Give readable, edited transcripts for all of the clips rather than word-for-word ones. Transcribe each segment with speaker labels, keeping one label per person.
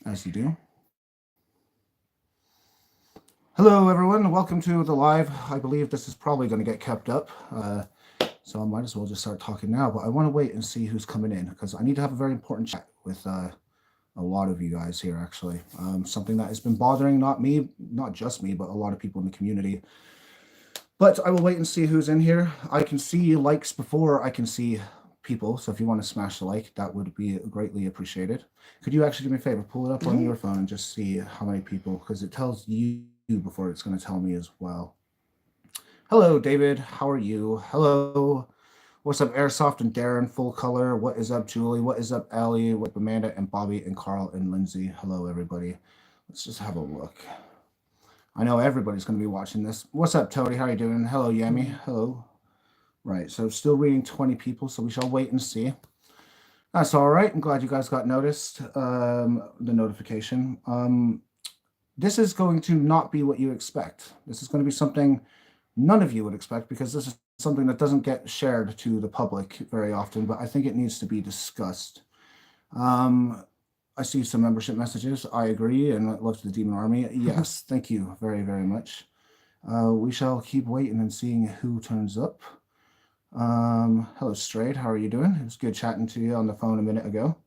Speaker 1: as you do. Hello, everyone. Welcome to the live. I believe this is probably going to get kept up, so I might as well just start talking now. But I want to wait and see who's coming in because I need to have a very important chat with a lot of you guys here, actually. Something that has been bothering not just me, but a lot of people in the community. But I will wait and see who's in here. I can see likes before I can see people, so if you want to smash the like, that would be greatly appreciated. Could you actually do me a favor? Pull it up on your phone and just see how many people, because it tells you before it's going to tell me as well. Hello, David. How are you? Hello. What's up, Airsoft and Darren, full color? What is up, Julie? What is up, Ellie? What up, Amanda and Bobby and Carl and Lindsay? Hello, everybody. Let's just have a look. I know everybody's going to be watching this. What's up, Toady? How are you doing? Hello, Yami. Hello. Right, so still reading 20 people, so we shall wait and see. That's all right. I'm glad you guys got noticed, the notification. This is going to not be what you expect. This is going to be something none of you would expect because this is something that doesn't get shared to the public very often, but I think it needs to be discussed. I see some membership messages. I agree, and love to the Demon Army. Yes, thank you very, very much. We shall keep waiting and seeing who turns up. Hello, Strayed. How are you doing? It was good chatting to you on the phone a minute ago.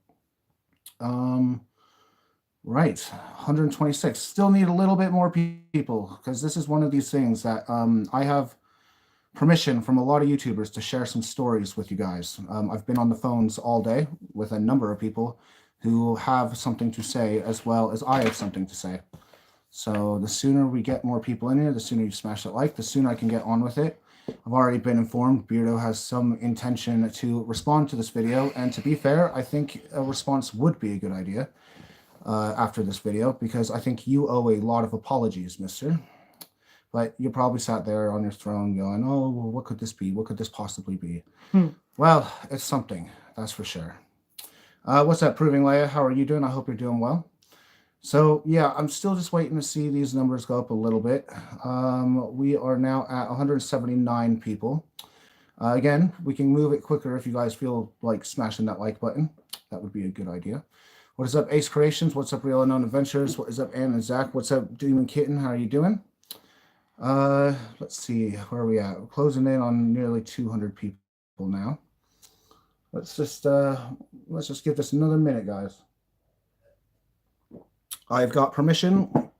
Speaker 1: Right, 126. Still need a little bit more people because this is one of these things that I have permission from a lot of YouTubers to share some stories with you guys. I've been on the phones all day with a number of people who have something to say as well as I have something to say. So the sooner we get more people in here, the sooner you smash that like, the sooner I can get on with it. I've already been informed Beardo has some intention to respond to this video, and to be fair, I think a response would be a good idea after this video, because I think you owe a lot of apologies, mister. But you probably sat there on your throne going, oh, well, what could this be? What could this possibly be? Well, it's something, that's for sure. What's up, Proving Leia? How are you doing? I hope you're doing well. So, yeah, I'm still just waiting to see these numbers go up a little bit. We are now at 179 people. Again, we can move it quicker if you guys feel like smashing that like button. That would be a good idea. What is up, Ace Creations? What's up, Real Unknown Adventures? What is up, Ann and Zach? What's up, Demon Kitten? How are you doing? Let's see, where are we at? We're closing in on nearly 200 people now. Let's just give this another minute, guys. I've got permission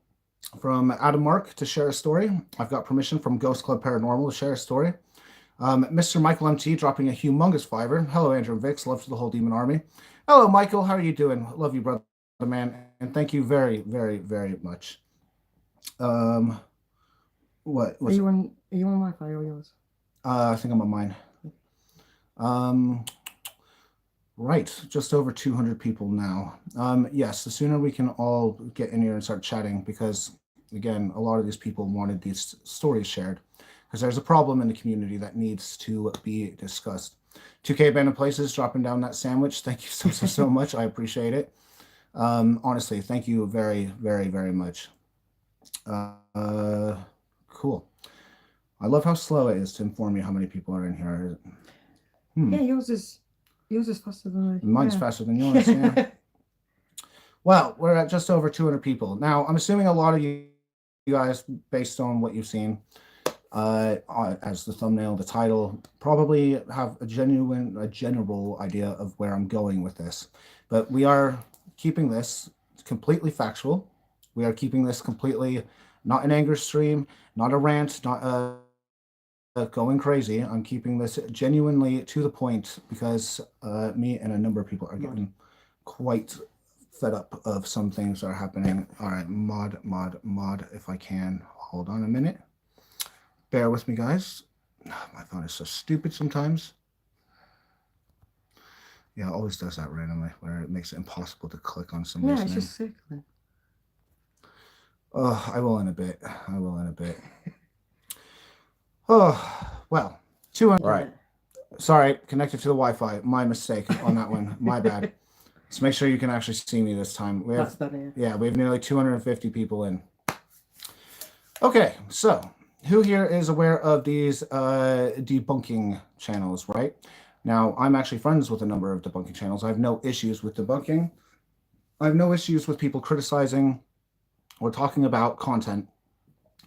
Speaker 1: from Adam Mark to share a story. I've got permission from Ghost Club Paranormal to share a story. Mr. Michael MT dropping a humongous $5. Hello, Andrew Vix. Love to the whole Demon Army. Hello, Michael. How are you doing? Love you, brother, man. And thank you very, very, very much. What?
Speaker 2: Are you on Wi-Fi or yours?
Speaker 1: I think I'm on mine. Right, just over 200 people now. Yes, the sooner we can all get in here and start chatting, because again, a lot of these people wanted these stories shared, because there's a problem in the community that needs to be discussed. 2K Abandoned Places dropping down that sandwich. Thank you so much. I appreciate it. Honestly, thank you very, very, very much. Cool. I love how slow it is to inform you how many people are in here.
Speaker 2: Yeah, yours is faster than mine.
Speaker 1: Mine's faster than yours, yeah. Well, we're at just over 200 people. Now, I'm assuming a lot of you guys, based on what you've seen, as the thumbnail, the title, probably have a general idea of where I'm going with this. But we are keeping this completely factual. We are keeping this completely not an anger stream, not a rant, not going crazy. I'm keeping this genuinely to the point because me and a number of people are getting quite fed up of some things that are happening. All right, mod, if I can. Hold on a minute. Bear with me, guys. My phone is so stupid sometimes. Yeah, it always does that randomly, where it makes it impossible to click on somebody's name.
Speaker 2: Yeah, it's just circling.
Speaker 1: Oh, I will in a bit. Oh, well, 200. Right. Sorry, connected to the Wi-Fi. My mistake on that one. My bad. Let's make sure you can actually see me this time. We have, yeah, we have nearly 250 people in. Okay, so who here is aware of these debunking channels, right? Now, I'm actually friends with a number of debunking channels. I have no issues with debunking. I have no issues with people criticizing or talking about content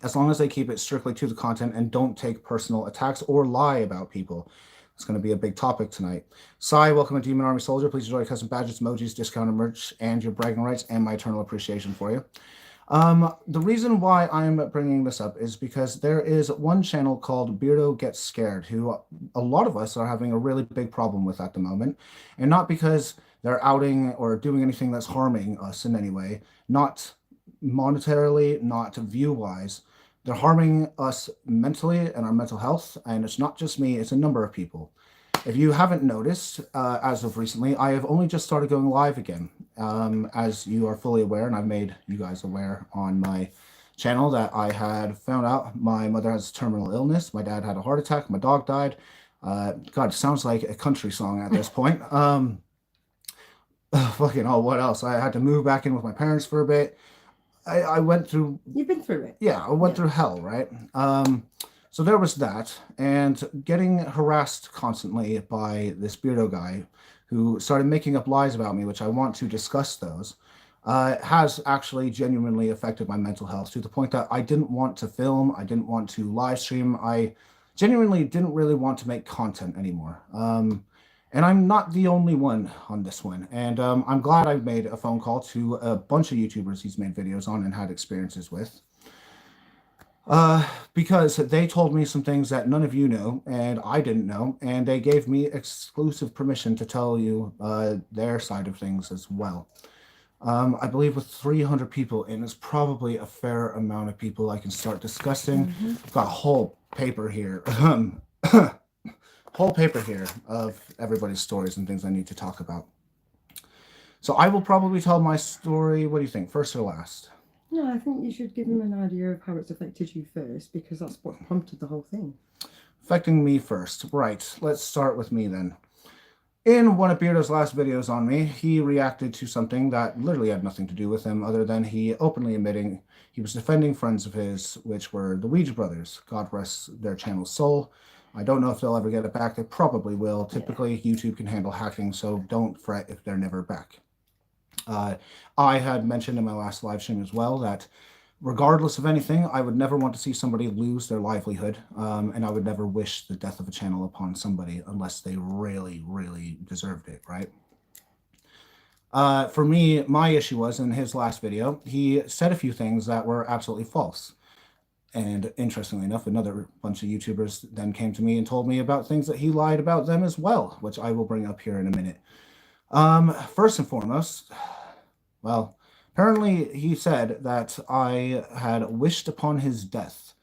Speaker 1: as long as they keep it strictly to the content and don't take personal attacks or lie about people. It's going to be a big topic tonight. Sai, welcome to Demon Army Soldier. Please enjoy custom badges, emojis, discounted merch, and your bragging rights, and my eternal appreciation for you. The reason why I'm bringing this up is because there is one channel called Beardo Gets Scared, who a lot of us are having a really big problem with at the moment. And not because they're outing or doing anything that's harming us in any way, not monetarily, not view-wise. They're harming us mentally and our mental health. And it's not just me, it's a number of people. If you haven't noticed, as of recently, I have only just started going live again. As you are fully aware, and I've made you guys aware on my channel that I had found out my mother has terminal illness, my dad had a heart attack, my dog died. God, it sounds like a country song at this point. Fucking oh, what else? I had to move back in with my parents for a bit. I went through...
Speaker 2: You've been through it.
Speaker 1: Yeah, I went through hell, right? So there was that, and getting harassed constantly by this Beardo guy who started making up lies about me, which I want to discuss those, has actually genuinely affected my mental health to the point that I didn't want to film, I didn't want to live stream, I genuinely didn't really want to make content anymore. And I'm not the only one on this one. And I'm glad I've made a phone call to a bunch of YouTubers he's made videos on and had experiences with. Because they told me some things that none of you know and I didn't know, and they gave me exclusive permission to tell you their side of things as well. I believe with 300 people, and it's probably a fair amount of people I can start discussing. I've got a whole paper here, whole paper here of everybody's stories and things I need to talk about. So I will probably tell my story. What do you think, first or last?
Speaker 2: No, I think you should give them an idea of how it's affected you first, because that's what prompted the whole thing.
Speaker 1: Affecting me first. Right. Let's start with me then. In one of Beardo's last videos on me, he reacted to something that literally had nothing to do with him other than he openly admitting he was defending friends of his, which were the Ouija brothers. God rest their channel's soul. I don't know if they'll ever get it back. They probably will. Typically, YouTube can handle hacking, so don't fret if they're never back. I had mentioned in my last live stream as well that regardless of anything, I would never want to see somebody lose their livelihood, and I would never wish the death of a channel upon somebody unless they really, really deserved it, right? For me, my issue was in his last video, he said a few things that were absolutely false. And interestingly enough, another bunch of YouTubers then came to me and told me about things that he lied about them as well, which I will bring up here in a minute. First and foremost, well, apparently he said that I had wished upon his death.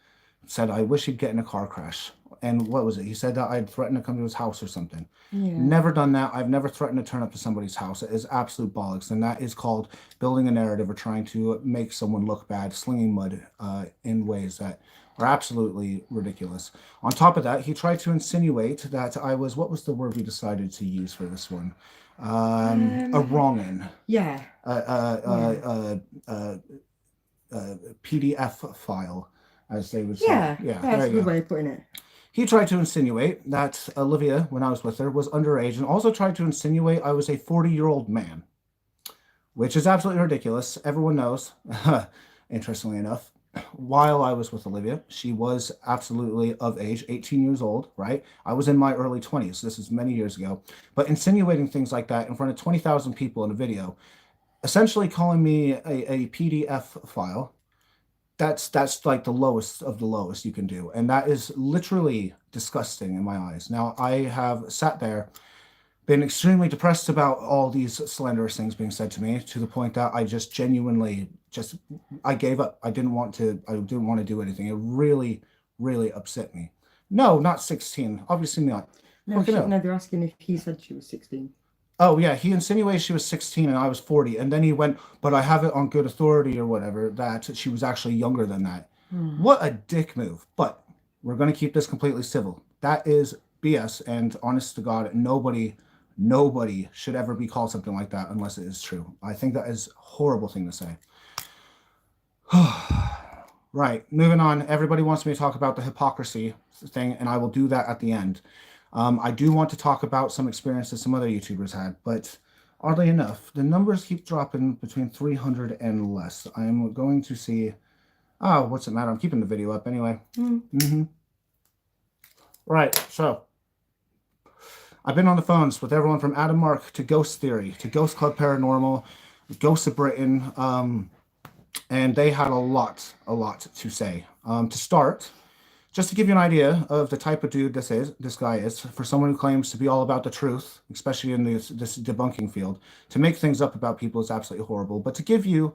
Speaker 1: Said I wish he'd get in a car crash. And what was it? He said that I'd threatened to come to his house or something. Yeah. Never done that. I've never threatened to turn up to somebody's house. It is absolute bollocks. And that is called building a narrative or trying to make someone look bad, slinging mud in ways that are absolutely ridiculous. On top of that, he tried to insinuate that I was, what was the word we decided to use for this one? A wrongin.
Speaker 2: Yeah.
Speaker 1: PDF file, as they would say.
Speaker 2: Yeah, that's a good way of putting it.
Speaker 1: He tried to insinuate that Olivia, when I was with her, was underage, and also tried to insinuate I was a 40-year-old man, which is absolutely ridiculous. Everyone knows, interestingly enough, while I was with Olivia, she was absolutely of age, 18 years old, right? I was in my early 20s. This is many years ago. But insinuating things like that in front of 20,000 people in a video, essentially calling me a PDF file, that's like the lowest of the lowest you can do. And that is literally disgusting in my eyes. Now, I have sat there, been extremely depressed about all these slanderous things being said to me, to the point that I just genuinely I gave up. I didn't want to do anything. It really, really upset me. No, not 16. Obviously not.
Speaker 2: No, they're asking if he said she was 16.
Speaker 1: Oh, yeah, he insinuated she was 16 and I was 40. And then he went, but I have it on good authority or whatever, that she was actually younger than that. What a dick move. But we're going to keep this completely civil. That is BS. And honest to God, nobody should ever be called something like that unless it is true. I think that is a horrible thing to say. Right, moving on. Everybody wants me to talk about the hypocrisy thing, and I will do that at the end. I do want to talk about some experiences some other YouTubers had, but Oddly enough, the numbers keep dropping between 300 and less. I'm going to see. Oh, what's it matter? I'm keeping the video up anyway. Right, so I've been on the phones with everyone from Adam Mark to Ghost Theory to Ghost Club Paranormal, Ghosts of Britain, and they had a lot to say. To start, just to give you an idea of the type of dude this guy is, for someone who claims to be all about the truth, especially in this debunking field, to make things up about people is absolutely horrible. But to give you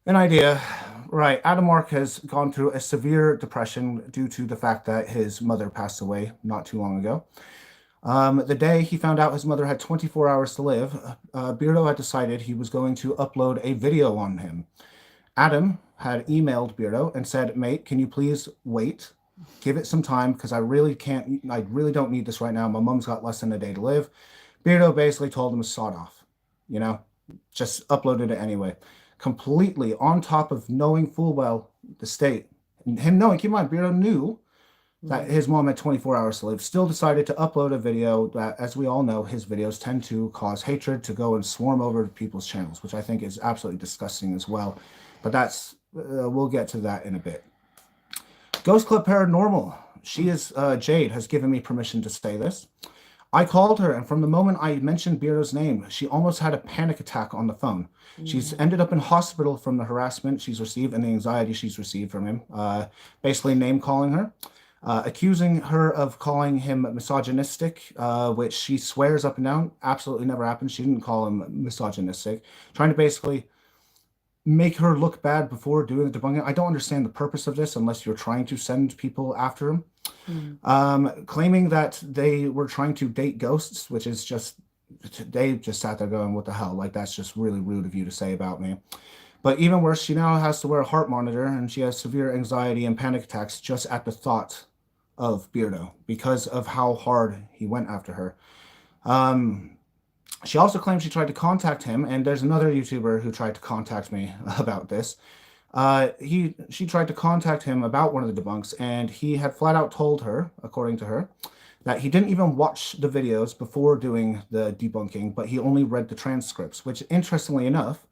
Speaker 1: an idea, right, Adam Mark has gone through a severe depression due to the fact that his mother passed away not too long ago. The day he found out his mother had 24 hours to live, Beardo had decided he was going to upload a video on him. Adam had emailed Beardo and said, mate, can you please wait? Give it some time because I really don't need this right now. My mom's got less than a day to live. Beardo basically told him to sod off, just uploaded it anyway. Completely on top of knowing full well the state. And him knowing, keep in mind, Beardo knew that his mom had 24 hours to live, still decided to upload a video that, as we all know, his videos tend to cause hatred to go and swarm over people's channels, which I think is absolutely disgusting as well. But that's, we'll get to that in a bit. Ghost Club Paranormal. She is, Jade has given me permission to say this. I called her, and from the moment I mentioned Beardo's name, she almost had a panic attack on the phone. She's ended up in hospital from the harassment she's received and the anxiety she's received from him, basically name-calling her. Accusing her of calling him misogynistic, which she swears up and down absolutely never happened. She didn't call him misogynistic. Trying to basically make her look bad before doing the debunking. I don't understand the purpose of this unless you're trying to send people after him. Claiming that they were trying to date ghosts, which is just, they just sat there going, what the hell? Like, that's just really rude of you to say about me. But even worse, she now has to wear a heart monitor, and she has severe anxiety and panic attacks just at the thought of Beardo because of how hard he went after her. She also claims she tried to contact him, and there's another YouTuber who tried to contact me about this. She tried to contact him about one of the debunks, and he had flat out told her, according to her, that he didn't even watch the videos before doing the debunking, but he only read the transcripts, which, interestingly enough,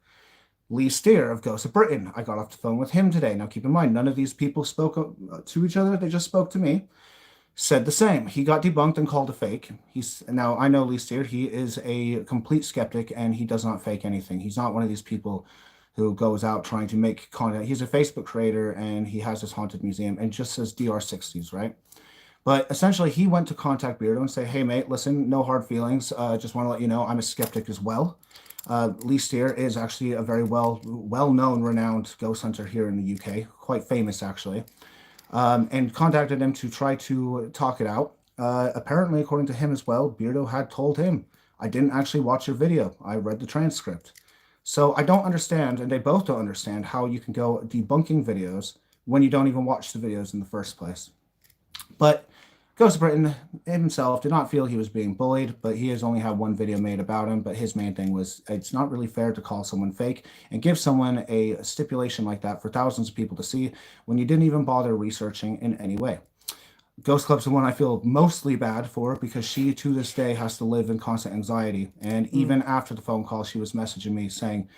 Speaker 1: Lee Steer of Ghosts of Britain, I got off the phone with him today. Now, keep in mind, none of these people spoke to each other. They just spoke to me. Said the same. He got debunked and called a fake. Now, I know Lee Steer. He is a complete skeptic, and he does not fake anything. He's not one of these people who goes out trying to make content. He's a Facebook creator, and he has this haunted museum, and just says DR60s, right? But essentially, he went to contact Beardo and say, hey, mate, listen, no hard feelings. Just want to let you know I'm a skeptic as well. Lee Steer is actually a very well-known, renowned ghost hunter here in the UK, quite famous actually, and contacted him to try to talk it out. Apparently, according to him as well, Beardo had told him, I didn't actually watch your video. I read the transcript. So I don't understand, and they both don't understand, how you can go debunking videos when you don't even watch the videos in the first place. But Ghost of Britain himself did not feel he was being bullied, but he has only had one video made about him. But his main thing was, it's not really fair to call someone fake and give someone a stipulation like that for thousands of people to see when you didn't even bother researching in any way. Ghost Club's the one I feel mostly bad for because she, to this day, has to live in constant anxiety. And even after the phone call, she was messaging me saying,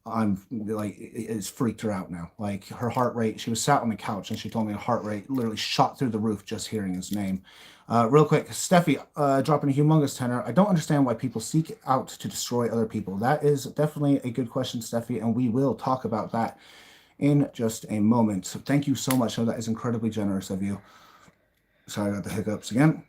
Speaker 1: I'm like, it's freaked her out now. Like, her heart rate, she was sat on the couch and she told me her heart rate literally shot through the roof just hearing his name. Real quick, Steffi, dropping a humongous tenor. I don't understand why people seek out to destroy other people. That is definitely a good question, Steffi, and we will talk about that in just a moment. So thank you so much. That is incredibly generous of you. Sorry, I got the hiccups again.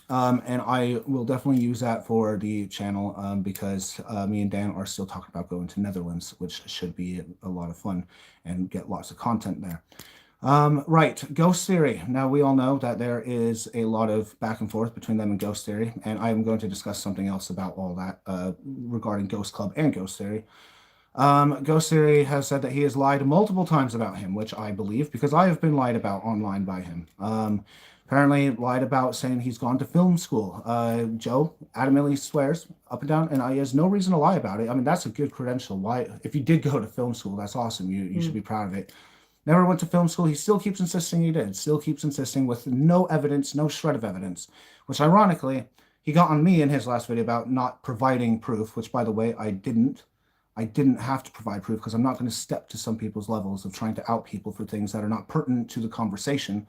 Speaker 1: And I will definitely use that for the channel because me and Dan are still talking about going to Netherlands, which should be a lot of fun and get lots of content there. Right, Ghost Theory. Now, we all know that there is a lot of back and forth between them and Ghost Theory, and I am going to discuss something else about all that regarding Ghost Club and Ghost Theory. Ghost Theory has said that he has lied multiple times about him, which I believe because I have been lied about online by him. Apparently lied about saying he's gone to film school. Joe adamantly swears up and down, and he has no reason to lie about it. I mean, that's a good credential. Why, if you did go to film school, that's awesome. You should be proud of it. Never went to film school. He still keeps insisting he did. Still keeps insisting with no evidence, no shred of evidence, which ironically, he got on me in his last video about not providing proof, which, by the way, I didn't. I didn't have to provide proof because I'm not going to step to some people's levels of trying to out people for things that are not pertinent to the conversation.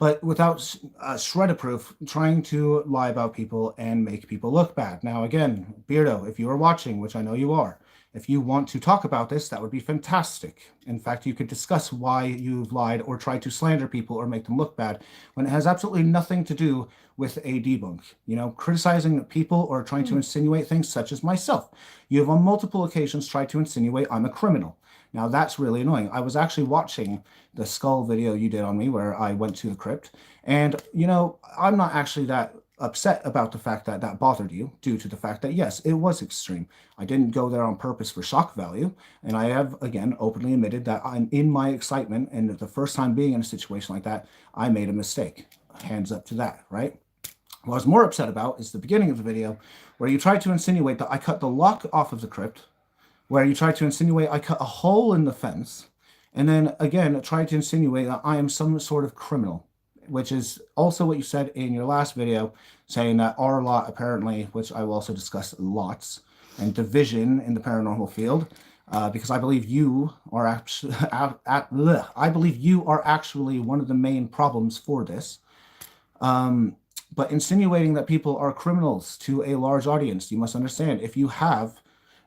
Speaker 1: But without a shred of proof, trying to lie about people and make people look bad. Now, again, Beardo, if you are watching, which I know you are, if you want to talk about this, that would be fantastic. In fact, you could discuss why you've lied or tried to slander people or make them look bad when it has absolutely nothing to do with a debunk. You know, criticizing people or trying to insinuate things such as myself. You have on multiple occasions tried to insinuate I'm a criminal. Now, that's really annoying. I was actually watching the skull video you did on me where I went to the crypt. And, you know, I'm not actually that upset about the fact that that bothered you due to the fact that, yes, it was extreme. I didn't go there on purpose for shock value. And I have, again, openly admitted that I'm in my excitement. And the first time being in a situation like that, I made a mistake. Hands up to that, right? What I was more upset about is the beginning of the video where you tried to insinuate that I cut the lock off of the crypt, where you tried to insinuate I cut a hole in the fence, and then again tried to insinuate that I am some sort of criminal, which is also what you said in your last video, saying that our lot apparently, which I will also discuss lots and division in the paranormal field, because I believe you are actually, I believe you are actually one of the main problems for this. But insinuating that people are criminals to a large audience, you must understand, if you have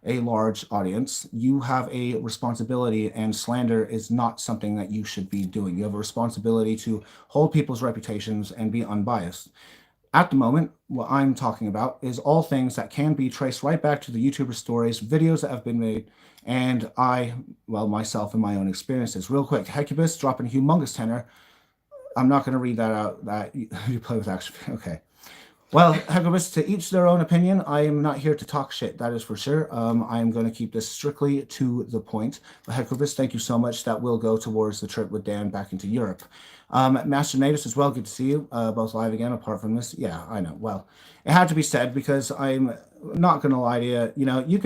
Speaker 1: a large audience, you have a responsibility, and slander is not something that you should be doing. You have a responsibility to hold people's reputations and be unbiased. At the moment, what I'm talking about is all things that can be traced right back to the YouTuber stories, videos that have been made, and myself and my own experiences. Real quick, Hecubus dropping a humongous tenor. I'm not going to read that out. That you play with action. Okay. Well, Hecubus, to each their own opinion. I am not here to talk shit, that is for sure. I am going to keep this strictly to the point. But Hecubus, thank you so much. That will go towards the trip with Dan back into Europe. Master Natus as well, good to see you both live again, apart from this. Yeah, I know. Well, it had to be said because I'm not going to lie to you. You know, you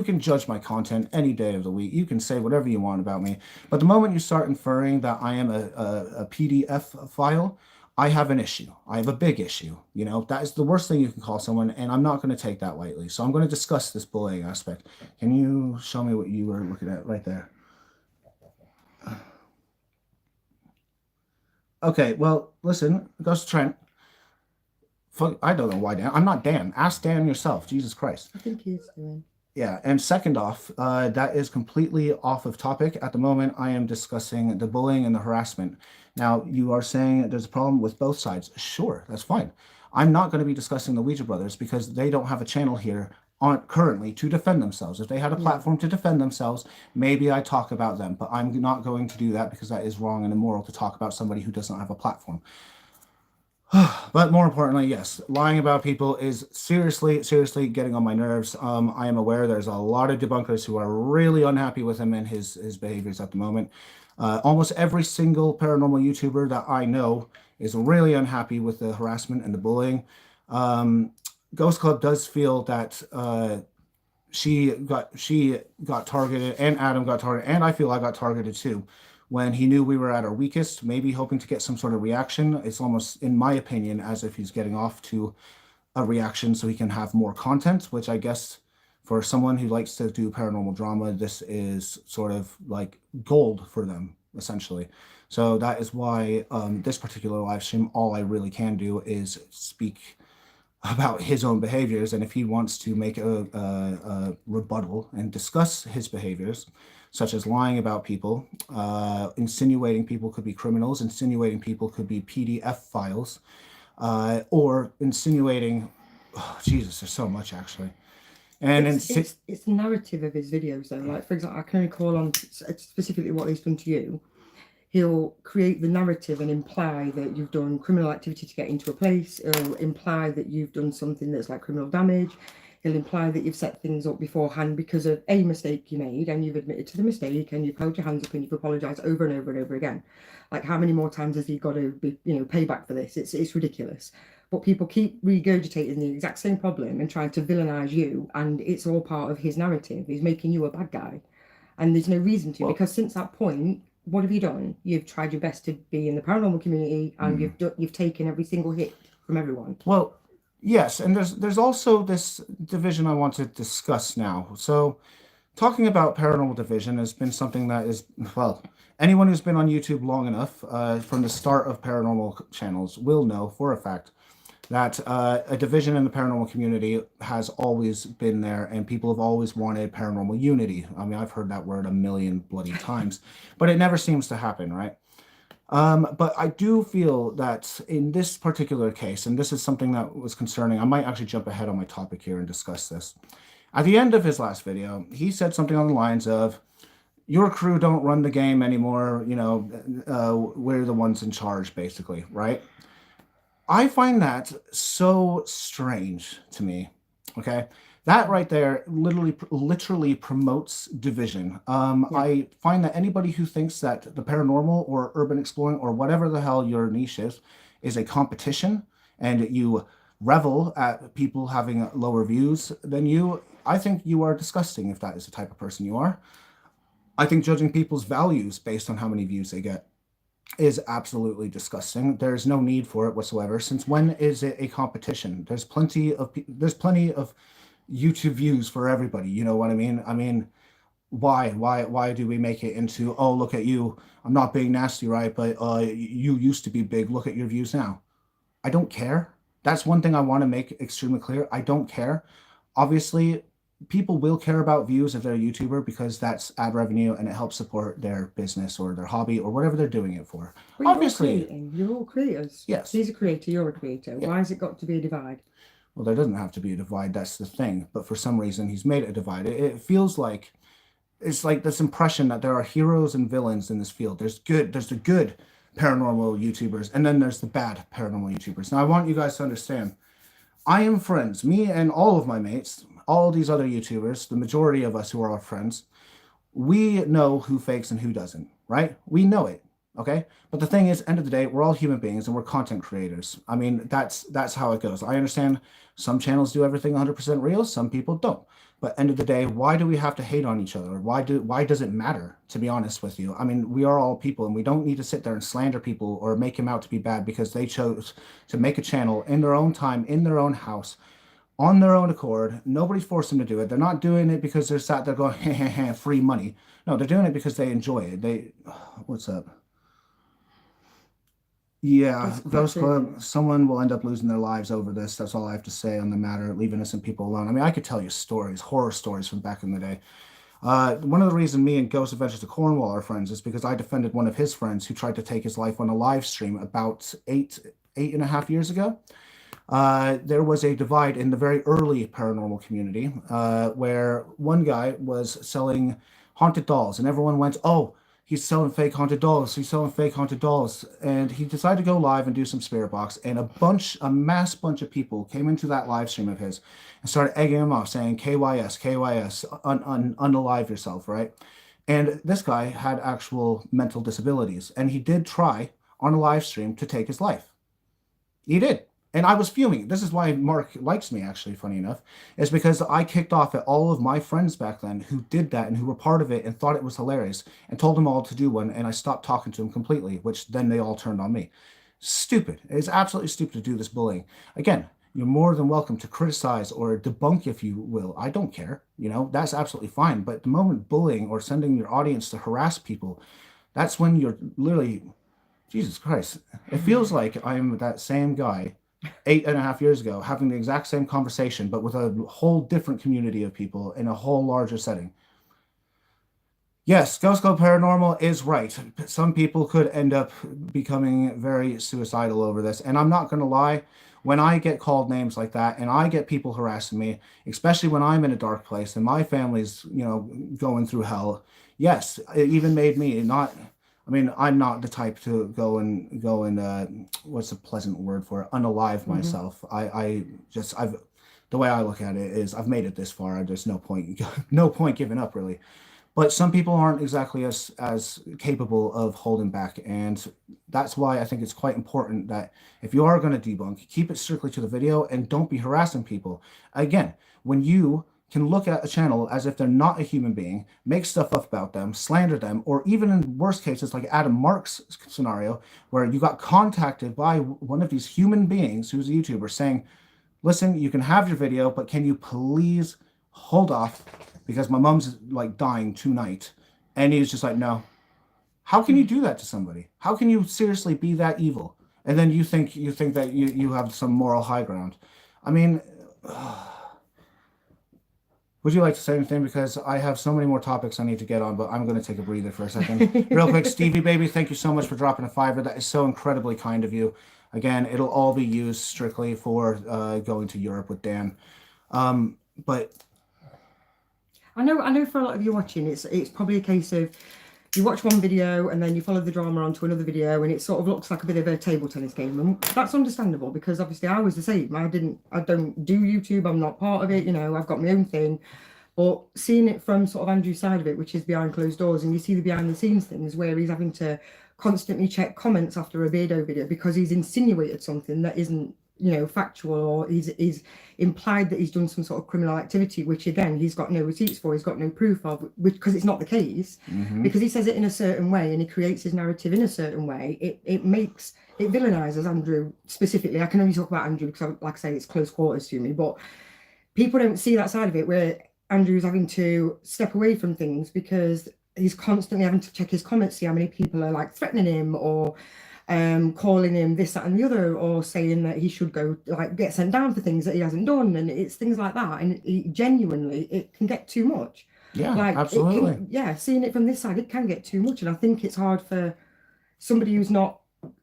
Speaker 1: can judge my content any day of the week. You can say whatever you want about me. But the moment you start inferring that I am a PDF file, I have an issue. I have a big issue. You know, that is the worst thing you can call someone, and I'm not going to take that lightly. So I'm going to discuss this bullying aspect. Can you show me what you were looking at right there? Okay, well, listen, Ghost Trent. Fuck, I don't know why Dan. I'm not Dan. Ask Dan yourself. Jesus Christ.
Speaker 2: I think he's doing.
Speaker 1: Yeah, and second off, that is completely off of topic. At the moment, I am discussing the bullying and the harassment. Now, you are saying there's a problem with both sides. Sure, that's fine. I'm not going to be discussing the Ouija brothers because they don't have a channel here currently to defend themselves. If they had a platform to defend themselves, maybe I talk about them. But I'm not going to do that because that is wrong and immoral to talk about somebody who doesn't have a platform. But more importantly, yes, lying about people is seriously getting on my nerves. I am aware there's a lot of debunkers who are really unhappy with him and his behaviors at the moment. Almost every single paranormal YouTuber that I know is really unhappy with the harassment and the bullying. Ghost Club does feel that she got targeted, and Adam got targeted, and I feel I got targeted too. When he knew we were at our weakest, maybe hoping to get some sort of reaction. It's almost, in my opinion, as if he's getting off to a reaction so he can have more content, which I guess for someone who likes to do paranormal drama, this is sort of like gold for them, essentially. So that is why this particular live stream, all I really can do is speak about his own behaviors. And if he wants to make a rebuttal and discuss his behaviors, such as lying about people, insinuating people could be criminals, insinuating people could be PDF files, or insinuating, Jesus, there's so much actually. And
Speaker 2: it's the narrative of his videos though. Like, for example, I can only call on specifically what he's done to you. He'll create the narrative and imply that you've done criminal activity to get into a place. He'll imply that you've done something that's like criminal damage. He'll imply that you've set things up beforehand because of a mistake you made, and you've admitted to the mistake, and you've held your hands up and you've apologized over and over and over again. Like, how many more times has he got to be, pay back for this? It's ridiculous. But people keep regurgitating the exact same problem and trying to villainize you, and it's all part of his narrative. He's making you a bad guy, and there's no reason to, because since that point, what have you done? You've tried your best to be in the paranormal community, and you've taken every single hit from everyone.
Speaker 1: Well, Yes, and there's also this division I want to discuss now. So talking about paranormal division has been something that is, well, anyone who's been on YouTube long enough, from the start of paranormal channels, will know for a fact that a division in the paranormal community has always been there, and people have always wanted paranormal unity. I mean, I've heard that word a million bloody times, but it never seems to happen, right? But I do feel that in this particular case, and this is something that was concerning, I might actually jump ahead on my topic here and discuss this. At the end of his last video, he said something on the lines of, your crew don't run the game anymore, we're the ones in charge, basically, right? I find that so strange to me. Okay, that right there literally promotes division.
Speaker 2: Yeah.
Speaker 1: I find that anybody who thinks that the paranormal or urban exploring or whatever the hell your niche is a competition, and you revel at people having lower views than you, I think you are disgusting if that is the type of person you are. I think judging people's values based on how many views they get is absolutely disgusting. There's no need for it whatsoever. Since when is it a competition? There's plenty of YouTube views for everybody. You know what I mean? I mean, why do we make it into, oh, look at you? I'm not being nasty, right? But you used to be big. Look at your views now. I don't care. That's one thing I want to make extremely clear. I don't care. Obviously, people will care about views if they're a YouTuber because that's ad revenue and it helps support their business or their hobby or whatever they're doing it for.
Speaker 2: But you're all
Speaker 1: Obviously,
Speaker 2: creating. You're all creators.
Speaker 1: yes.
Speaker 2: He's a creator. You're a creator.
Speaker 1: Yeah.
Speaker 2: Why has it got to be a divide?
Speaker 1: Well, there doesn't have to be a divide. That's the thing. But for some reason, he's made it a divide. It feels like it's like this impression that there are heroes and villains in this field. There's the good paranormal YouTubers, and then there's the bad paranormal YouTubers. Now, I want you guys to understand I am friends, me and all of my mates, all these other YouTubers, the majority of us who are our friends, we know who fakes and who doesn't, right? We know it, okay? But the thing is, end of the day, we're all human beings and we're content creators. I mean, that's how it goes. I understand some channels do everything 100% real, some people don't. But end of the day, why do we have to hate on each other? Why does it matter, to be honest with you? I mean, we are all people and we don't need to sit there and slander people or make them out to be bad because they chose to make a channel in their own time, in their own house, on their own accord. Nobody's forced them to do it. They're not doing it because they're sat there going, free money. No, they're doing it because they enjoy it. What's up? Yeah,
Speaker 2: That's quite
Speaker 1: Ghost
Speaker 2: true.
Speaker 1: Club, someone will end up losing their lives over this. That's all I have to say on the matter. Leave innocent people alone. I mean, I could tell you stories, horror stories from back in the day. One of the reasons me and Ghost Adventures to Cornwall are friends is because I defended one of his friends who tried to take his life on a live stream about eight and a half years ago. There was a divide in the very early paranormal community where one guy was selling haunted dolls, and everyone went, "Oh, he's selling fake haunted dolls. He's selling fake haunted dolls." And he decided to go live and do some spirit box, and a mass bunch of people came into that live stream of his and started egging him off, saying, "KYS, KYS, unalive yourself," right? And this guy had actual mental disabilities, and he did try on a live stream to take his life. He did. And I was fuming. This is why Mark likes me, actually, funny enough, is because I kicked off at all of my friends back then who did that and who were part of it and thought it was hilarious and told them all to do one. And I stopped talking to them completely, which then they all turned on me. Stupid. It's absolutely stupid to do this bullying. Again, you're more than welcome to criticize or debunk, if you will. I don't care. That's absolutely fine. But the moment bullying or sending your audience to harass people, that's when you're literally, Jesus Christ. It feels like I'm that same guy 8.5 years ago having the exact same conversation, but with a whole different community of people in a whole larger setting. Yes, Ghost Club Paranormal is right. Some people could end up becoming very suicidal over this. And I'm not going to lie, when I get called names like that and I get people harassing me, especially when I'm in a dark place and my family's, going through hell, yes, it even made me not. I mean, I'm not the type to go and what's a pleasant word for it? Unalive
Speaker 2: Hmm.
Speaker 1: myself. I've the way I look at it is I've made it this far. There's no point no point giving up really. But some people aren't exactly as capable of holding back, and that's why I think it's quite important that if you are going to debunk, keep it strictly to the video and don't be harassing people. Again, when you can look at a channel as if they're not a human being, make stuff up about them, slander them, or even in worst cases like Adam Mark's scenario, where you got contacted by one of these human beings who's a YouTuber saying, listen, you can have your video, but can you please hold off because my mom's like dying tonight. And he was just like, no. How can you do that to somebody? How can you seriously be that evil? And then you think that you have some moral high ground. I mean, would you like to say anything? Because I have so many more topics I need to get on, but I'm going to take a breather for a second. Real quick, Stevie baby, thank you so much for dropping a $5. That is so incredibly kind of you. Again, it'll all be used strictly for going to Europe with Dan. But
Speaker 2: I know for a lot of you watching, it's probably a case of you watch one video and then you follow the drama onto another video, and it sort of looks like a bit of a table tennis game, and that's understandable because obviously I was the same. I don't do YouTube. I'm not part of it. You know, I've got my own thing. But seeing it from sort of Andrew's side of it, which is behind closed doors, and you see the behind the scenes things where he's having to constantly check comments after a Beardo video because he's insinuated something that isn't, you know, factual, or he's implied that he's done some sort of criminal activity, which again he's got no receipts for, he's got no proof of, which, because it's not the case, because he says it in a certain way and he creates his narrative in a certain way, it villainizes Andrew specifically. I can only talk about Andrew because, like I say, it's close quarters to me, but people don't see that side of it where Andrew's having to step away from things because he's constantly having to check his comments, see how many people are like threatening him or calling him this, that, and the other, or saying that he should go like get sent down for things that he hasn't done, and it's things like that. And genuinely, it can get too much.
Speaker 1: yeah,
Speaker 2: Like
Speaker 1: absolutely.
Speaker 2: seeing it from this side, it can get too much, and I think it's hard for somebody who's not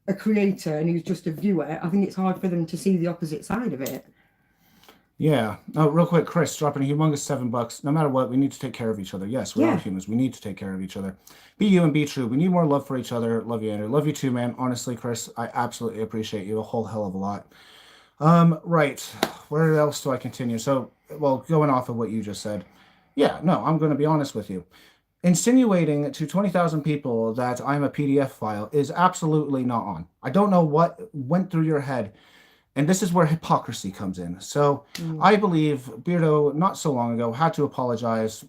Speaker 2: a creator and who's just a viewer. I think it's hard for them to see the opposite side of it.
Speaker 1: Yeah. Oh, real quick, Chris, dropping a humongous $7. No matter what, we need to take care of each other. Yes, we are
Speaker 2: Yeah.
Speaker 1: humans. We need to take care of each other. Be you and be true. We need more love for each other. Love you, Andrew. Love you too, man. Honestly, Chris, I absolutely appreciate you a whole hell of a lot. Right. Where else do I continue? So, well, going off of what you just said. Yeah, no, I'm going to be honest with you. Insinuating to 20,000 people that I'm a PDF file is absolutely not on. I don't know what went through your head, and this is where hypocrisy comes in. So I believe Beardo, not so long ago, had to apologize,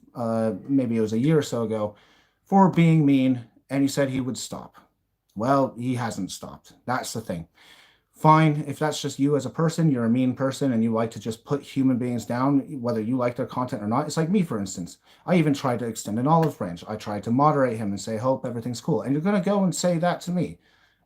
Speaker 1: maybe it was a year or so ago, for being mean, and he said he would stop. Well, he hasn't stopped. That's the thing. Fine, if that's just you as a person, you're a mean person and you like to just put human beings down, whether you like their content or not. It's like me, for instance. I even tried to extend an olive branch. I tried to moderate him and say, hope everything's cool. And you're going to go and say that to me.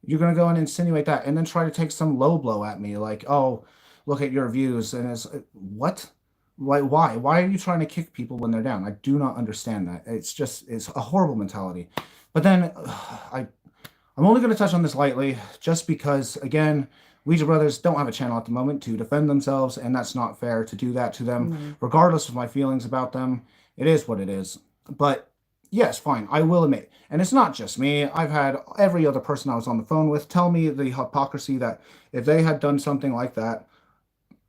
Speaker 1: You're going to go and insinuate that and then try to take some low blow at me like, oh, look at your views. And it's what? Why are you trying to kick people when they're down? I do not understand that. It's a horrible mentality. But then I'm only going to touch on this lightly just because, again, Ouija Brothers don't have a channel at the moment to defend themselves, and that's not fair to do that to them, regardless of my feelings about them. It is what it is. But yes, fine, I will admit. And it's not just me. I've had every other person I was on the phone with tell me the hypocrisy that if they had done something like that,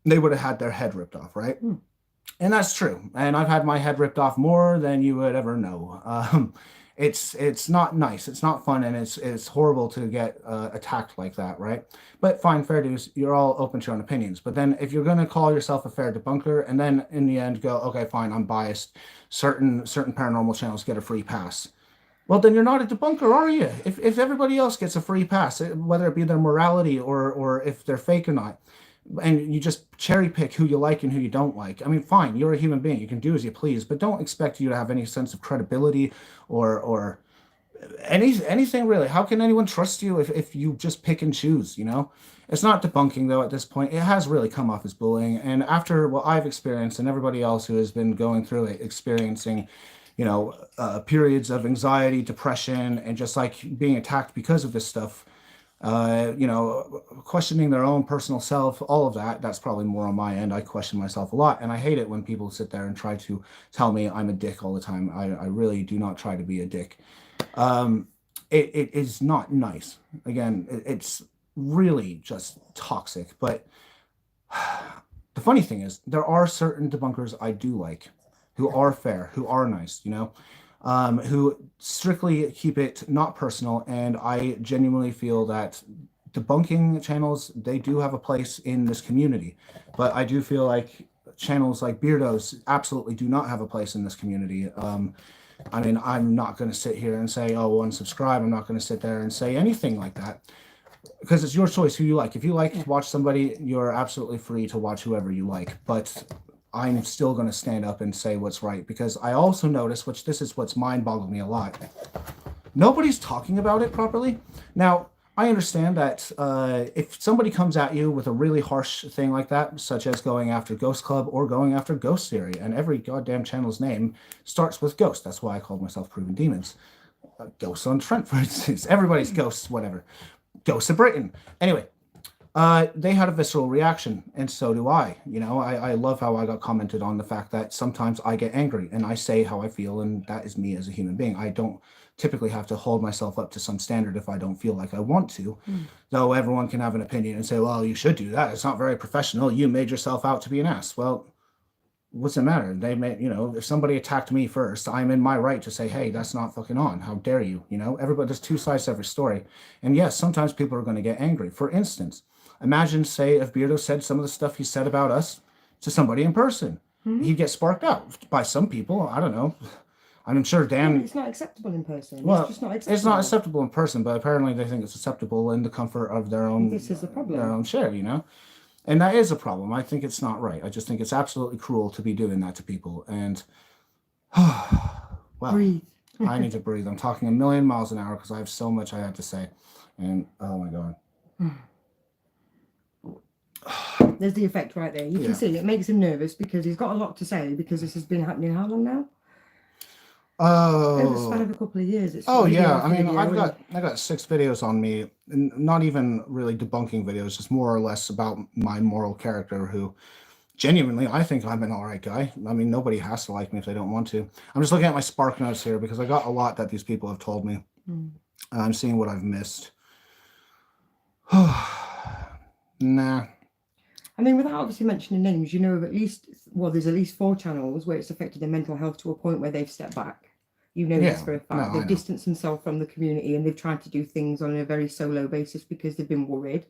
Speaker 1: they would have had their head ripped off, right? And that's true. And I've had my head ripped off more than you would ever know. It's not nice. It's not fun, and it's horrible to get attacked like that, right? But fine, fair dues. You're all open to your own opinions. But then if you're going to call yourself a fair debunker, and then in the end go, okay, fine, I'm biased. Certain paranormal channels get a free pass. Well, then you're not a debunker, are you? If everybody else gets a free pass, whether it be their morality or if they're fake or not, and you just cherry pick who you like and who you don't like. I mean, fine, you're a human being. You can do as you please, but don't expect you to have any sense of credibility or anything really. How can anyone trust you if you just pick and choose, you know? It's not debunking though at this point. It has really come off as bullying. And after what I've experienced and everybody else who has been going through it, experiencing, periods of anxiety, depression, and just like being attacked because of this stuff, questioning their own personal self, all of that, that's probably more on my end. I question myself a lot, and I hate it when people sit there and try to tell me I'm a dick all the time. I really do not try to be a dick. It is not nice. Again, it's really just toxic. But the funny thing is, there are certain debunkers I do like, who are fair, who are nice, who strictly keep it not personal. And I genuinely feel that debunking channels, they do have a place in this community. But I do feel like channels like Beardo's absolutely do not have a place in this community. I'm not going to sit here and say, oh, unsubscribe. I'm not going to sit there and say anything like that. because it's your choice who you like. If you like to watch somebody, you're absolutely free to watch whoever you like. But I'm still going to stand up and say what's right, because I also notice, which this is what's mind-boggled me a lot, nobody's talking about it properly. Now, I understand that if somebody comes at you with a really harsh thing like that, such as going after Ghost Club or going after Ghost Theory, and every goddamn channel's name starts with Ghost. That's why I called myself Proven Demons. Ghosts on Trent, for instance. Everybody's Ghosts, whatever. Ghosts of Britain. Anyway, they had a visceral reaction, and so do I. You know, I love how I got commented on the fact that sometimes I get angry and I say how I feel, and that is me as a human being. I don't typically have to hold myself up to some standard if I don't feel like I want to. Though everyone can have an opinion and say, well, you should do that. It's not very professional. You made yourself out to be an ass. Well, what's the matter? They may, you know, if somebody attacked me first, I'm in my right to say, hey, that's not fucking on. How dare you? You know, everybody, there's two sides to every story. And yes, sometimes people are going to get angry. For instance, imagine, say, if Beardo said some of the stuff he said about us to somebody in person. He'd get sparked out by some people. I don't know. I'm sure Dan.
Speaker 2: It's not acceptable in person.
Speaker 1: Well,
Speaker 2: it's just not acceptable.
Speaker 1: It's not acceptable in person, but apparently they think it's acceptable in the comfort of their own.
Speaker 2: This is the problem.
Speaker 1: Their own share, you know. And that is a problem. I think it's not right. I just think it's absolutely cruel to be doing that to people. And, well,
Speaker 2: Breathe.
Speaker 1: I need to breathe. I'm talking a million miles an hour because I have so much I have to say. And, oh my God.
Speaker 2: There's the effect right there. You can see it makes him nervous because he's got a lot to say, because this has been happening how long now? Over the span of a couple of years. It's
Speaker 1: I mean, I got 6 videos on me, and not even really debunking videos, just more or less about my moral character, who genuinely, I think I'm an all right guy. I mean, nobody has to like me if they don't want to. I'm just looking at my spark notes here because I got a lot that these people have told me. I'm seeing what I've missed. Nah.
Speaker 2: I mean, without obviously mentioning names, you know of at least, well, there's at least 4 channels where it's affected their mental health to a point where they've stepped back. You know this for a fact. They've distanced themselves from the community, and they've tried to do things on a very solo basis because they've been worried.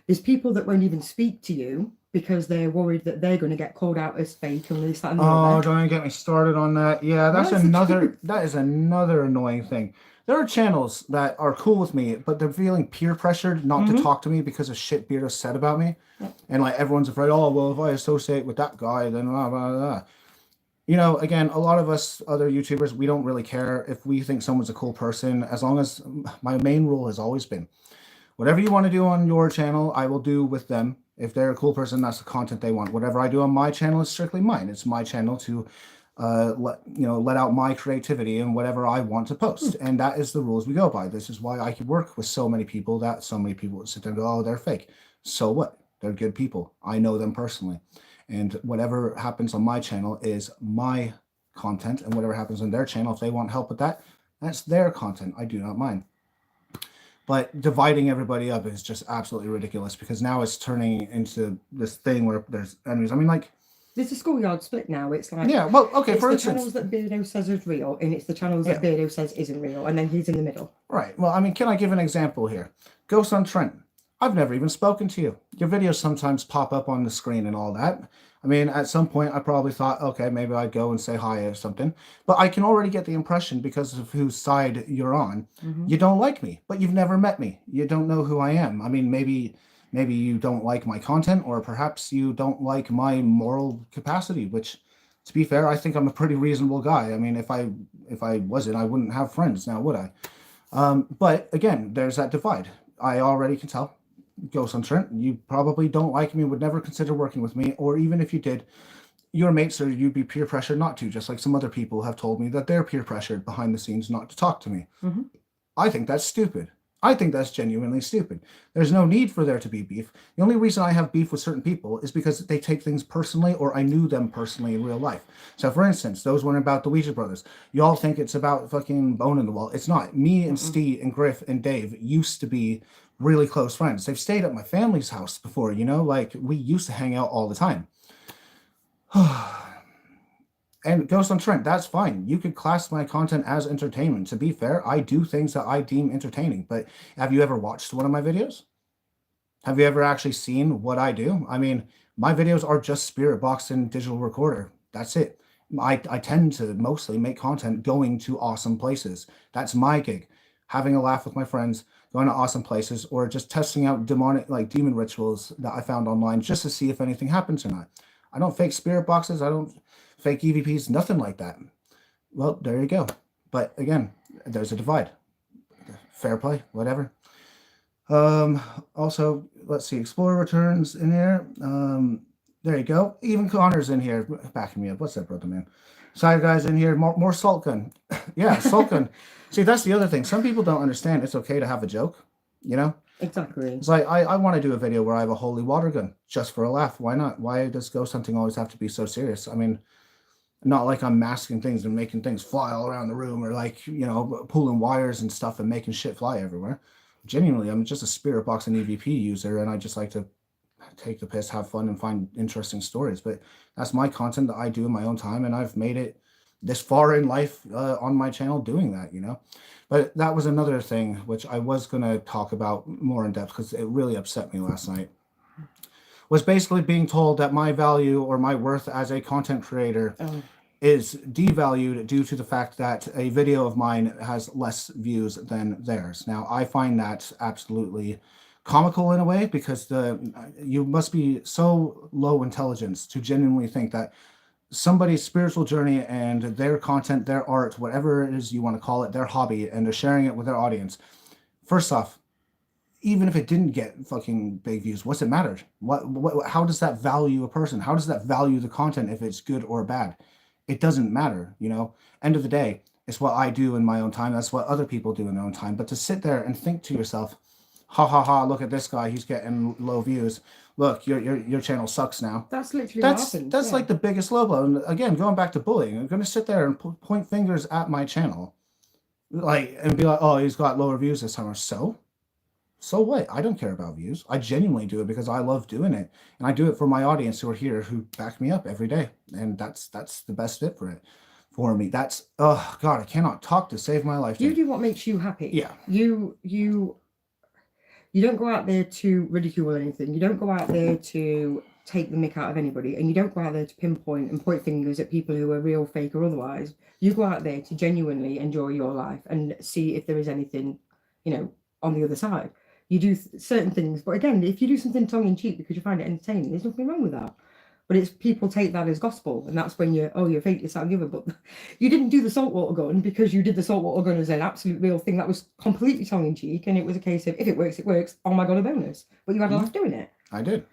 Speaker 2: There's people that won't even speak to you because they're worried that they're going to get called out as fake and this, that, and the other.
Speaker 1: Don't even get me started on that. Yeah, that is another annoying thing. There are channels that are cool with me, but they're feeling peer pressured not to talk to me because of shit Beardo said about me. And like everyone's afraid, oh, well, if I associate with that guy, then blah, blah, blah. You know, again, a lot of us other YouTubers, we don't really care if we think someone's a cool person, as long as my main rule has always been, whatever you want to do on your channel, I will do with them. If they're a cool person, that's the content they want. Whatever I do on my channel is strictly mine. It's my channel to let out my creativity and whatever I want to post. And that is the rules we go by. This is why I can work with so many people that so many people would sit there and go, oh, they're fake. So what? They're good people. I know them personally. And whatever happens on my channel is my content, and whatever happens on their channel, if they want help with that, that's their content. I do not mind. But dividing everybody up is just absolutely ridiculous, because now it's turning into this thing where there's enemies. I mean, like,
Speaker 2: there's a schoolyard split now. It's like,
Speaker 1: yeah, well, okay,
Speaker 2: it's
Speaker 1: for
Speaker 2: the
Speaker 1: instance,
Speaker 2: channels that Beardo says is real, and it's the channels that Beardo says isn't real, and then he's in the middle.
Speaker 1: Right. Well, I mean, can I give an example here? Ghost on Trent. I've never even spoken to you. Your videos sometimes pop up on the screen and all that. I mean, at some point, I probably thought, okay, maybe I'd go and say hi or something. But I can already get the impression, because of whose side you're on, you don't like me, but you've never met me. You don't know who I am. I mean, maybe you don't like my content, or perhaps you don't like my moral capacity, which, to be fair, I think I'm a pretty reasonable guy. I mean, if I wasn't, I wouldn't have friends now, would I? But again, there's that divide. I already can tell. Ghost on Trent, you probably don't like me, would never consider working with me, or even if you did, your mates, or you'd be peer pressured not to, just like some other people have told me that they're peer pressured behind the scenes not to talk to me. I think that's stupid. I think that's genuinely stupid. There's no need for there to be beef. The only reason I have beef with certain people is because they take things personally, or I knew them personally in real life. So for instance, those one about the Ouija brothers, you all think it's about fucking bone in the wall. It's not. Me and Steve and Griff and Dave used to be really close friends. They've stayed at my family's house before, you know, like we used to hang out all the time. And Ghost on Trent, that's fine. You could class my content as entertainment. To be fair, I do things that I deem entertaining. But have you ever watched one of my videos? Have you ever actually seen what I do? I mean, my videos are just spirit box and digital recorder. That's it. I tend to mostly make content going to awesome places. That's my gig. having a laugh with my friends, going to awesome places, or just testing out demon rituals that I found online just to see if anything happens or not. I don't fake spirit boxes. I don't fake EVPs, nothing like that. Well, there you go. But again, there's a divide. Fair play, whatever. Also, let's see, Explorer returns in here. There you go. Even Connor's in here backing me up. What's that, brother, man? Side guys in here. More Salt Gun. Yeah, Salt Gun. See, that's the other thing. Some people don't understand it's okay to have a joke, you know?
Speaker 2: Exactly.
Speaker 1: It's like, I want to do a video where I have a holy water gun just for a laugh. Why not? Why does ghost hunting always have to be so serious? I mean, not like I'm masking things and making things fly all around the room, or like, pulling wires and stuff and making shit fly everywhere. Genuinely, I'm just a spirit box and EVP user, and I just like to take the piss, have fun, and find interesting stories. But that's my content that I do in my own time, and I've made it this far in life on my channel doing that, But that was another thing which I was going to talk about more in depth, because it really upset me last night, was basically being told that my value or my worth as a content creator is devalued due to the fact that a video of mine has less views than theirs. Now, I find that absolutely comical in a way, because you must be so low intelligence to genuinely think that somebody's spiritual journey and their content, their art, whatever it is you want to call it, their hobby, and they're sharing it with their audience. First off, even if it didn't get fucking big views, what's it matter? How does that value a person? How does that value the content if it's good or bad? It doesn't matter, End of the day, it's what I do in my own time. That's what other people do in their own time. But to sit there and think to yourself, ha ha ha, look at this guy, he's getting low views. Look, your channel sucks now.
Speaker 2: That's literally what happened.
Speaker 1: That's like the biggest low blow. And again, going back to bullying, I'm going to sit there and point fingers at my channel, and be like, oh, he's got lower views this time. Or so what? I don't care about views. I genuinely do it because I love doing it, and I do it for my audience who are here, who back me up every day, and that's the best fit for me. That's, oh God, I cannot talk to save my life.
Speaker 2: You do what makes you happy.
Speaker 1: Yeah.
Speaker 2: You don't go out there to ridicule anything. You don't go out there to take the mick out of anybody, and you don't go out there to pinpoint and point fingers at people who are real, fake, or otherwise. You go out there to genuinely enjoy your life and see if there is anything, on the other side. You do certain things, but again, if you do something tongue-in-cheek because you find it entertaining, there's nothing wrong with that. But it's people take that as gospel, and that's when you're fake, this, that, and the other. But you didn't do the saltwater gun because you did the saltwater gun as an absolute real thing. That was completely tongue-in-cheek, and it was a case of, if it works, it works. Oh my God, a bonus. But you had a laugh doing it.
Speaker 1: I did.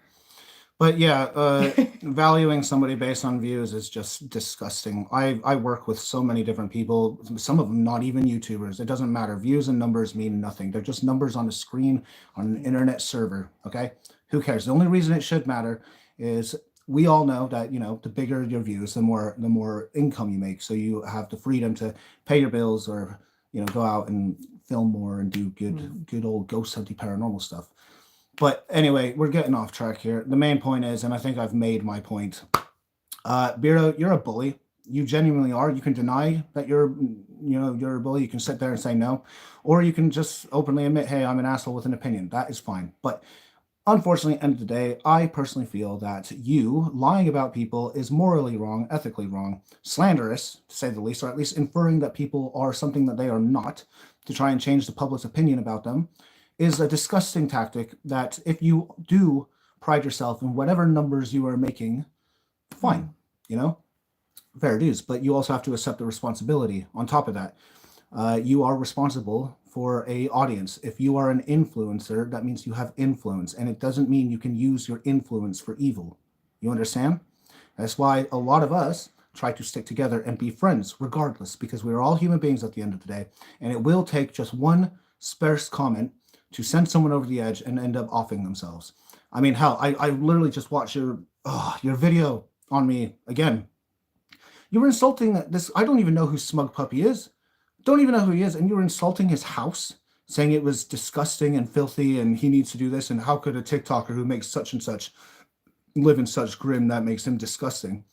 Speaker 1: But yeah, valuing somebody based on views is just disgusting. I work with so many different people, some of them not even YouTubers. It doesn't matter. Views and numbers mean nothing. They're just numbers on a screen on an internet server, okay? Who cares? The only reason it should matter is we all know that, the bigger your views, the more income you make. So you have the freedom to pay your bills, or, go out and film more and do good old ghost hunting paranormal stuff. But anyway, we're getting off track here. The main point is, and I think I've made my point, Beardo, you're a bully. You genuinely are. You can deny that you're a bully. You can sit there and say no, or you can just openly admit, hey, I'm an asshole with an opinion. That is fine. But unfortunately, end of the day, I personally feel that you lying about people is morally wrong, ethically wrong, slanderous, to say the least, or at least inferring that people are something that they are not to try and change the public's opinion about them, is a disgusting tactic that, if you do pride yourself in whatever numbers you are making, fine, fair dues. But you also have to accept the responsibility on top of that. You are responsible for a audience. If you are an influencer, that means you have influence, and it doesn't mean you can use your influence for evil. You understand? That's why a lot of us try to stick together and be friends regardless, because we're all human beings at the end of the day, and it will take just one sparse comment to send someone over the edge and end up offing themselves. I mean, hell, I literally just watched your video on me again. You were insulting this. I don't even know who Smug Puppy is. Don't even know who he is. And you were insulting his house, saying it was disgusting and filthy and he needs to do this. And how could a TikToker who makes such and such live in such grim that makes him disgusting?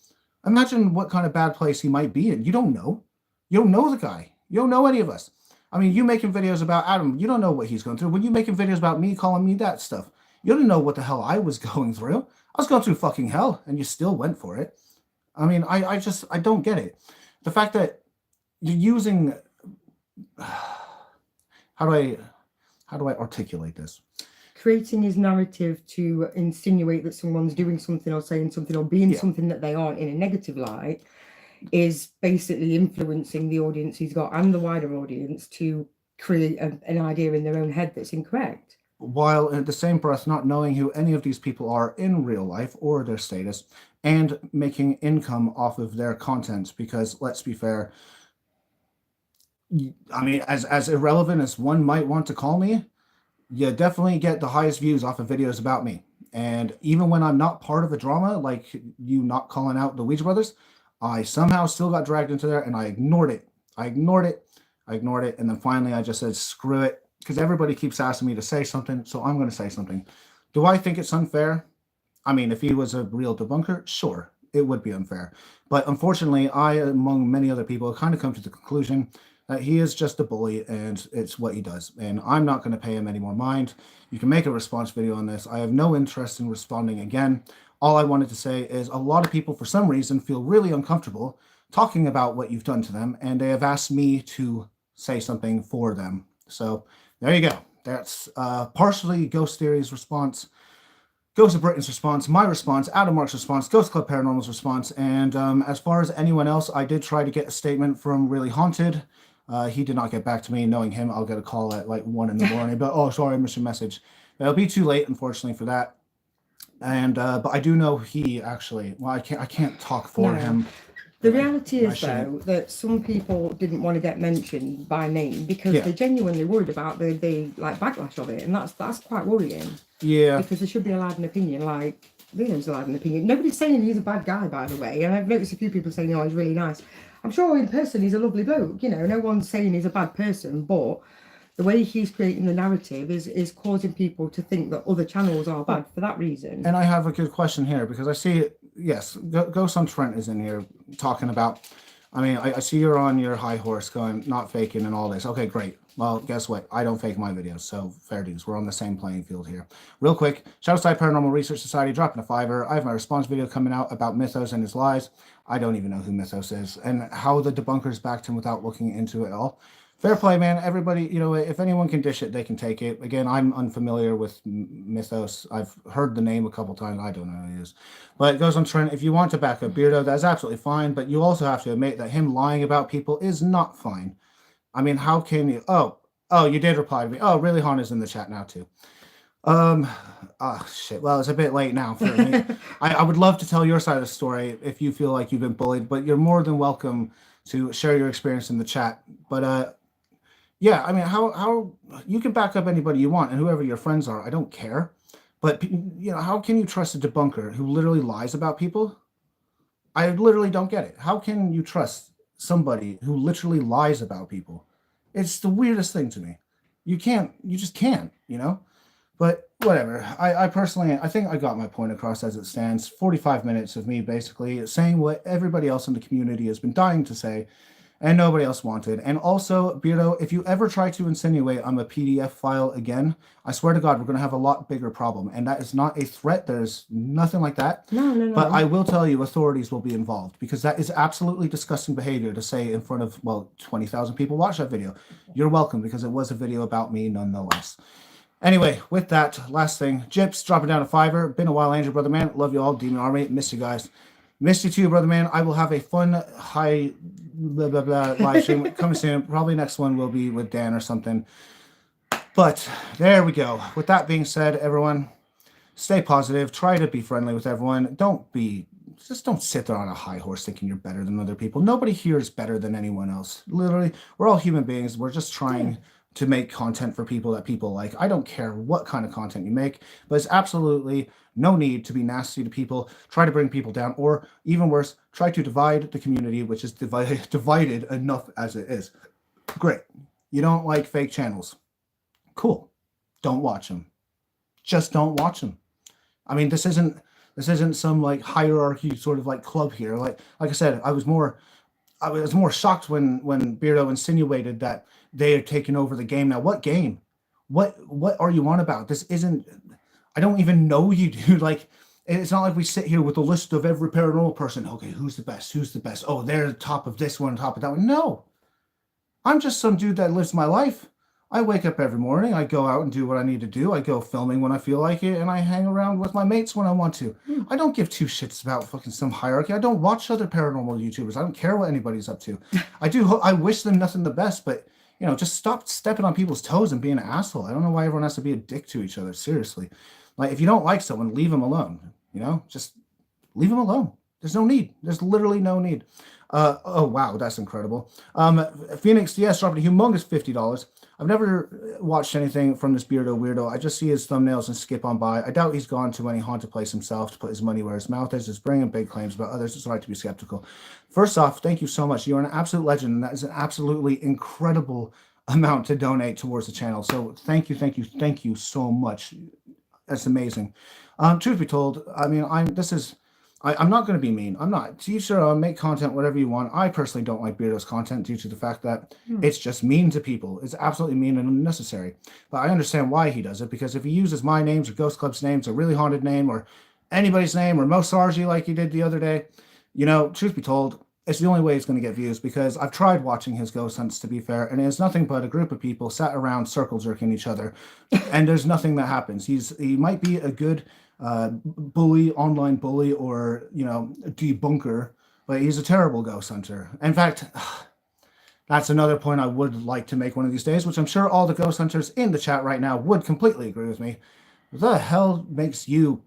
Speaker 1: Imagine what kind of bad place he might be in. You don't know. You don't know the guy. You don't know any of us. I mean, you making videos about Adam, you don't know what he's going through. When you making videos about me, calling me that stuff, you don't know what the hell I was going through. I was going through fucking hell, and you still went for it. I mean, I don't get it. The fact that you're using, how how do I articulate this?
Speaker 2: Creating his narrative to insinuate that someone's doing something or saying something or being
Speaker 1: Yeah.
Speaker 2: something that they aren't in a negative light is basically influencing the audience he's got and the wider audience to create an idea in their own head that's incorrect.
Speaker 1: While in the same breath not knowing who any of these people are in real life or their status, and making income off of their content. Because let's be fair, I mean, as irrelevant as one might want to call me, you definitely get the highest views off of videos about me. And even when I'm not part of a drama, like you not calling out the Ouija brothers, I somehow still got dragged into there, and I ignored it. I ignored it. I ignored it. And then finally I just said, screw it. Because everybody keeps asking me to say something, so I'm going to say something. Do I think it's unfair? I mean, if he was a real debunker, sure, it would be unfair. But unfortunately, I, among many other people, kind of come to the conclusion that he is just a bully, and it's what he does. And I'm not going to pay him any more mind. You can make a response video on this. I have no interest in responding again. All I wanted to say is a lot of people, for some reason, feel really uncomfortable talking about what you've done to them, and they have asked me to say something for them. So there you go. That's partially Ghost Theory's response, Ghost of Britain's response, my response, Adam Mark's response, Ghost Club Paranormal's response. And as far as anyone else, I did try to get a statement from Really Haunted. He did not get back to me. Knowing him, I'll get a call at like 1 a.m. But oh, sorry, I missed your message. It'll be too late, unfortunately, for that. And but I do know he actually. Well, I can't talk for him.
Speaker 2: The reality is, though, that some people didn't want to get mentioned by name because they're genuinely worried about the like backlash of it, and that's quite worrying.
Speaker 1: Yeah.
Speaker 2: Because they should be allowed an opinion. Like Leo's allowed an opinion. Nobody's saying he's a bad guy, by the way. And I've noticed a few people saying, "Oh, he's really nice." I'm sure in person he's a lovely bloke. You know, no one's saying he's a bad person, but the way he's creating the narrative is causing people to think that other channels are bad for that reason.
Speaker 1: And I have a good question here because I see, yes, Ghost on Trent is in here talking about, I mean, I see you're on your high horse going, not faking and all this. Okay, great. Well, guess what? I don't fake my videos, so fair dues. We're on the same playing field here. Real quick, Shadowside Paranormal Research Society dropping a $5. I have my response video coming out about Mythos and his lies. I don't even know who Mythos is and how the debunkers backed him without looking into it all. Fair play, man. Everybody, you know, if anyone can dish it, they can take it. Again, I'm unfamiliar with Mythos. I've heard the name a couple times. I don't know who he is. But it goes on Trent. If you want to back up Beardo, that's absolutely fine. But you also have to admit that him lying about people is not fine. I mean, how can you? Oh, you did reply to me. Oh, really? Han is in the chat now too. Oh shit. Well, it's a bit late now for me. I would love to tell your side of the story if you feel like you've been bullied, but you're more than welcome to share your experience in the chat. But yeah, I mean, how you can back up anybody you want and whoever your friends are. I don't care. But you know, how can you trust a debunker who literally lies about people? I literally don't get it. How can you trust somebody who literally lies about people? It's the weirdest thing to me. You just can't, you know? But whatever. I personally, I think I got my point across as it stands. 45 minutes of me basically saying what everybody else in the community has been dying to say and nobody else wanted. And also, Beardo, if you ever try to insinuate I'm a PDF file again, I swear to God, we're going to have a lot bigger problem. And that is not a threat. There's nothing like that.
Speaker 2: No.
Speaker 1: But I will tell you, authorities will be involved because that is absolutely disgusting behavior to say in front of, well, 20,000 people watch that video. You're welcome because it was a video about me nonetheless. Anyway, with that, last thing, Jips dropping down a $5. Been a while, Angel, brother man. Love you all, Demon Army. Miss you guys. Missed you too, brother man. I will have a fun high live stream coming soon. Probably next one will be with Dan or something. But there we go. With that being said, everyone, stay positive. Try to be friendly with everyone. Just don't sit there on a high horse thinking you're better than other people. Nobody here is better than anyone else. Literally, we're all human beings. We're just trying to make content for people that people like. I don't care what kind of content you make, but it's absolutely no need to be nasty to people, try to bring people down, or even worse, try to divide the community, which is divided enough as it is. Great. You don't like fake channels. Cool. Don't watch them. Just don't watch them. I mean, this isn't some like hierarchy sort of like club here. Like I said, I was more shocked when Beardo insinuated that they had taken over the game. Now, what game? What are you on about? This isn't. I don't even know you, dude. Like, it's not like we sit here with a list of every paranormal person. Okay, who's the best? Who's the best? Oh, they're the top of this one, top of that one. No, I'm just some dude that lives my life. I wake up every morning, I go out and do what I need to do. I go filming when I feel like it, and I hang around with my mates when I want to. I don't give two shits about fucking some hierarchy. I don't watch other paranormal YouTubers. I don't care what anybody's up to. I wish them nothing the best, but just stop stepping on people's toes and being an asshole. I don't know why everyone has to be a dick to each other. Seriously. Like, if you don't like someone, leave them alone. Just leave them alone. There's no need. There's literally no need. Oh, wow, that's incredible. Phoenix DS dropped a humongous $50. I've never watched anything from this Beardo weirdo. I just see his thumbnails and skip on by. I doubt he's gone to any haunted place himself to put his money where his mouth is. It's bringing big claims about others. It's right to be skeptical. First off, thank you so much. You're an absolute legend, and that is an absolutely incredible amount to donate towards the channel. So thank you so much. That's amazing. Truth be told, I mean, I'm not going to be mean. I'm not. To each their own, make content whatever you want. I personally don't like Beardo's content due to the fact that it's just mean to people. It's absolutely mean and unnecessary. But I understand why he does it, because if he uses my names or Ghost Club's names or Really Haunted name or anybody's name or Mo Sargi like he did the other day, truth be told, it's the only way he's going to get views, because I've tried watching his ghost hunts, to be fair, and it's nothing but a group of people sat around circle jerking each other, and there's nothing that happens. He might be a good online bully, or debunker, but he's a terrible ghost hunter. In fact, that's another point I would like to make one of these days, which I'm sure all the ghost hunters in the chat right now would completely agree with me. What the hell makes you,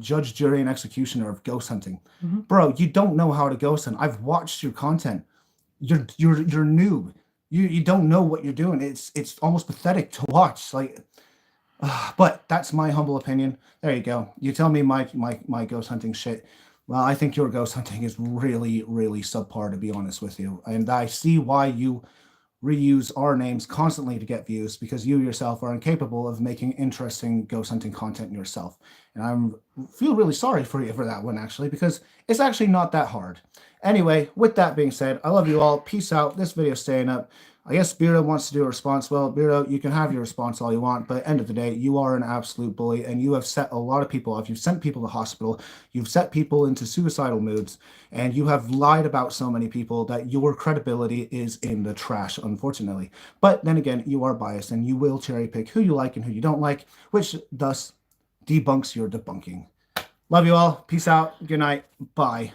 Speaker 1: judge, jury, and executioner of ghost hunting? Bro, you don't know how to ghost hunt. I've watched your content. You're noob. You don't know what you're doing. It's almost pathetic to watch. Like, but that's my humble opinion. There you go. You tell me my ghost hunting shit. Well, I think your ghost hunting is really, really subpar, to be honest with you. And I see why you reuse our names constantly to get views, because you yourself are incapable of making interesting ghost hunting content yourself. And I feel really sorry for you for that one, actually, because it's actually not that hard. Anyway, with that being said, I love you all. Peace out. This video's staying up. I guess Beardo wants to do a response. Well, Beardo, you can have your response all you want, but at the end of the day, you are an absolute bully, and you have set a lot of people off. You've sent people to hospital. You've set people into suicidal moods, and you have lied about so many people that your credibility is in the trash, unfortunately. But then again, you are biased, and you will cherry pick who you like and who you don't like, which thus debunks your debunking. Love you all. Peace out. Good night. Bye.